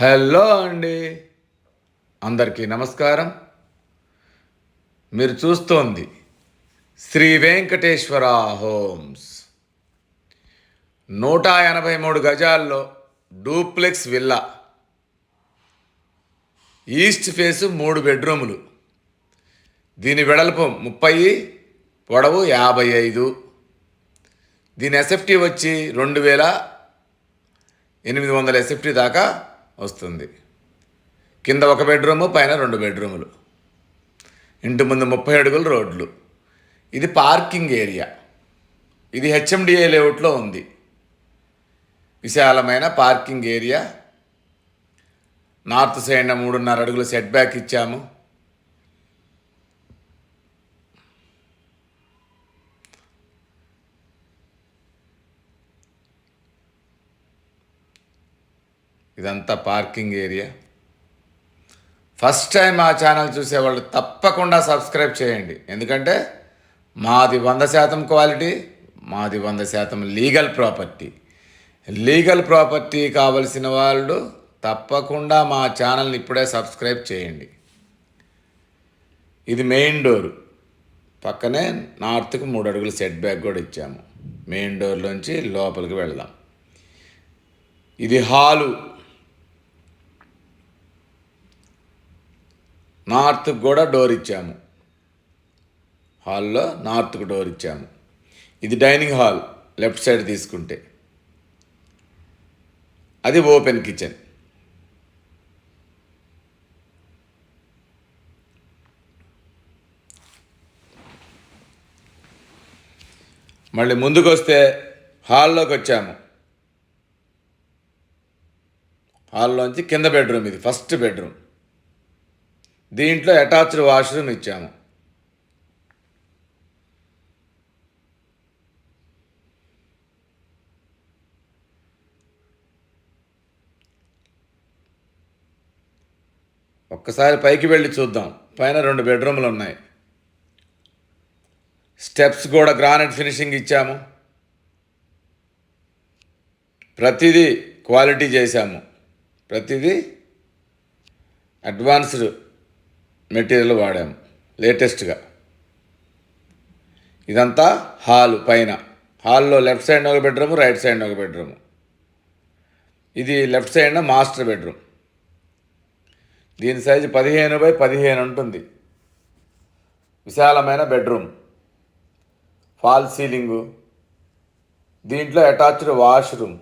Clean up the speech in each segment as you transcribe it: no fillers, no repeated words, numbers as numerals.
Hello అండి, అందరికీ నమస్కారం. మీరు చూస్తోంది శ్రీ వెంకటేశ్వర హోమ్స్. 183 గజాల్లో డూప్లెక్స్ విల్లా, ఈస్ట్ ఫేసు 3 బెడ్రూములు. దీని వెడల్పు 30, పొడవు 55. దీని ఎస్ఎఫ్టీ వచ్చి 2800 ఎస్ఎఫ్టీ దాకా వస్తుంది. కింద 1 బెడ్రూము, పైన 2 బెడ్రూములు. ఇంటి ముందు 30 అడుగుల రోడ్లు. ఇది పార్కింగ్ ఏరియా. ఇది హెచ్ఎండిఏ లేఅవుట్లో ఉంది. విశాలమైన పార్కింగ్ ఏరియా. నార్త్ సైడ్ 3.5 అడుగులు సెట్ బ్యాక్ ఇచ్చాము. ఇదంతా పార్కింగ్ ఏరియా. ఫస్ట్ టైం మా ఛానల్ చూసేవాళ్ళు తప్పకుండా సబ్స్క్రైబ్ చేయండి. ఎందుకంటే మాది 100% క్వాలిటీ, మాది 100% లీగల్ ప్రాపర్టీ. లీగల్ ప్రాపర్టీ కావలసిన వాళ్ళు తప్పకుండా మా ఛానల్ని ఇప్పుడే సబ్స్క్రైబ్ చేయండి. ఇది మెయిన్ డోరు. పక్కనే నార్త్కి 3 అడుగులు సెట్ బ్యాక్ కూడా ఇచ్చాము. మెయిన్ డోర్లోంచి లోపలికి వెళదాం. ఇది హాలు. నార్త్కి కూడా డోర్ ఇచ్చాము. హాల్లో నార్త్కు డోర్ ఇచ్చాము. ఇది డైనింగ్ హాల్. లెఫ్ట్ సైడ్ తీసుకుంటే అది ఓపెన్ కిచెన్. మళ్ళీ ముందుకు వస్తే హాల్లోకి వచ్చాము. హాల్లోంచి కింద బెడ్రూమ్. ఇది ఫస్ట్ బెడ్రూమ్. దీంట్లో అటాచ్డ్ వాష్రూమ్ ఇచ్చాము. ఒక్కసారి పైకి వెళ్ళి చూద్దాం. పైన 2 బెడ్రూమ్లు ఉన్నాయి. స్టెప్స్ కూడా గ్రానైట్ ఫినిషింగ్ ఇచ్చాము. ప్రతిదీ క్వాలిటీ చేశాము. ప్రతిదీ అడ్వాన్స్డ్ మెటీరియల్ వాడాము, లేటెస్ట్గా. ఇదంతా హాలు. పైన హాల్లో left side 1 bedroom, right side 1 bedroom. ఇది లెఫ్ట్ సైడ్ మాస్టర్ బెడ్రూమ్. దీని సైజు 15x15 ఉంటుంది. విశాలమైన బెడ్రూమ్. Fall ceiling. దీంట్లో అటాచ్డ్ వాష్రూమ్.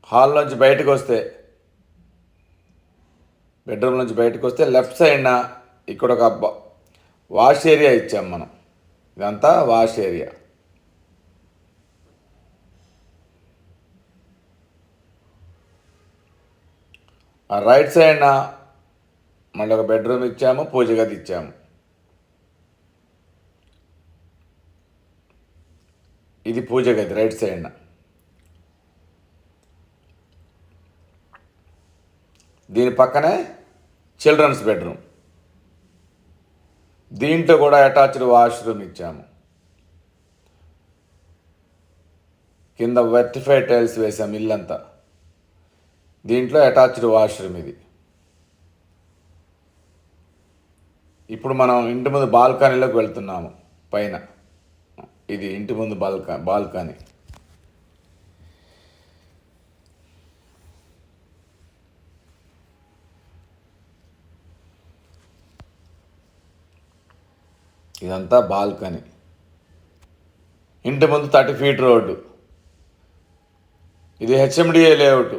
హాల్ నుంచి బయటకు వస్తే, బెడ్రూమ్ నుంచి బయటకు వస్తే లెఫ్ట్ సైడ్న ఇక్కడ ఒక వాష్ ఏరియా ఇచ్చాం మనం. ఇదంతా వాష్ ఏరియా. ఆ రైట్ సైడ్న మళ్ళీ ఒక బెడ్రూమ్ ఇచ్చాము, పూజ గది ఇచ్చాము. ఇది పూజ గది రైట్ సైడ్న. దీని పక్కనే చిల్డ్రన్స్ బెడ్రూమ్. దీంట్లో కూడా అటాచ్డ్ వాష్రూమ్ ఇచ్చాము. కింద వెర్టిఫైడ్ టైల్స్ వేసాము ఇల్లంతా. దీంట్లో అటాచ్డ్ వాష్రూమ్ ఇది. ఇప్పుడు మనం ఇంటి ముందు బాల్కనీలోకి వెళ్తున్నాము. పైన ఇది ఇంటి ముందు బాల్కనీ. ఇదంతా బాల్కనీ. ఇంటి ముందు 30 ఫీట్ రోడ్డు. ఇది హెచ్ఎండిఏ లేఅవుట్.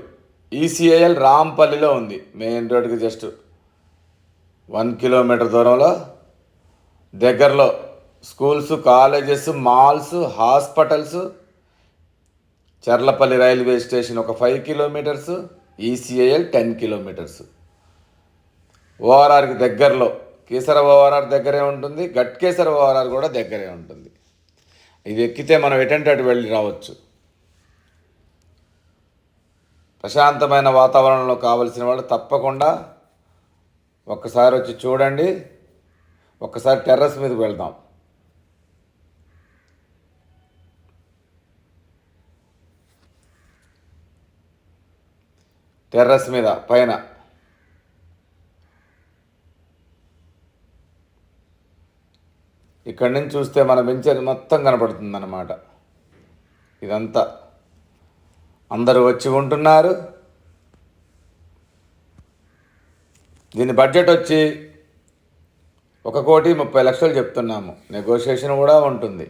ఈసీఐఎల్ రాంపల్లిలో ఉంది. మెయిన్ రోడ్డుకి జస్ట్ 1 కిలోమీటర్ దూరంలో. దగ్గరలో schools, colleges, malls, hospitals. Charlapalli railway station ఒక 5 కిలోమీటర్స్. ECIL 10 kilometres. ఓఆర్ఆర్కి దగ్గరలో. కేసర ఓఆర్ఆర్ దగ్గరే ఉంటుంది. గట్కేసర ఓఆర్ఆర్ కూడా దగ్గరే ఉంటుంది. ఇది ఎక్కితే మనం ఎటంటే అటు వెళ్ళి రావచ్చు. ప్రశాంతమైన వాతావరణంలో కావలసిన వాళ్ళు తప్పకుండా ఒక్కసారి వచ్చి చూడండి. ఒక్కసారి టెర్రస్ మీదకి వెళ్దాం. టెర్రస్ మీద పైన. ఇక్కడి నుంచి చూస్తే మన వెంచర్ మొత్తం కనపడుతుంది అన్నమాట. ఇదంతా అందరూ వచ్చి ఉంటున్నారు. దీని బడ్జెట్ వచ్చి 1,30,00,000 చెప్తున్నాము. నెగోషియేషన్ కూడా ఉంటుంది.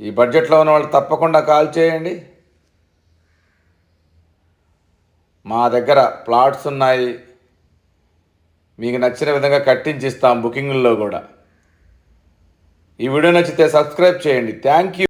ఈ బడ్జెట్లో ఉన్న వాళ్ళు తప్పకుండా కాల్ చేయండి. మా దగ్గర ప్లాట్స్ ఉన్నాయి, మీకు నచ్చిన విధంగా కట్టించి ఇస్తాం బుకింగ్లో కూడా. ఈ వీడియో నచ్చితే సబ్స్క్రైబ్ చేయండి. Thank you.